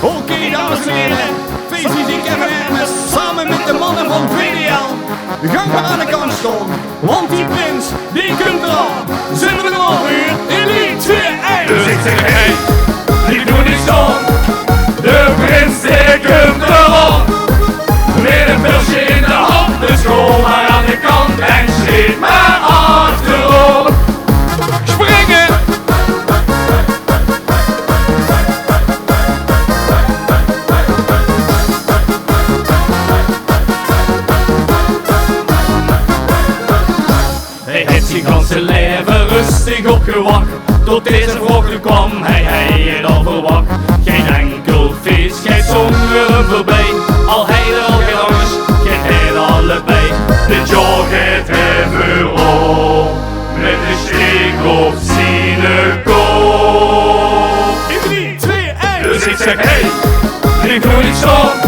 Oké, dames en heren, feestmuziek FM samen met de mannen van VDL. Gang maar aan de kant staan, want die prins, die komt eraan. Zitten we er alweer in 3, 2, 1. Dus ik zeg hey, die doe niet staan. De prins die komt eraan. Met een pilsje in de hand, dus kom maar aan de kant en schiet maar achterop. Springen! Hij heeft zijn ganse leven rustig opgewacht. Tot deze vroeger kwam hij het al verwacht. Geen enkel feest, gij zongen hem voorbij. Al hij er al gerangers, gij het allebei. De Joe gaat even op, met de steek op zijn kop. In 3, 2, 1. Dus ik zeg hey, ik doe niet staan.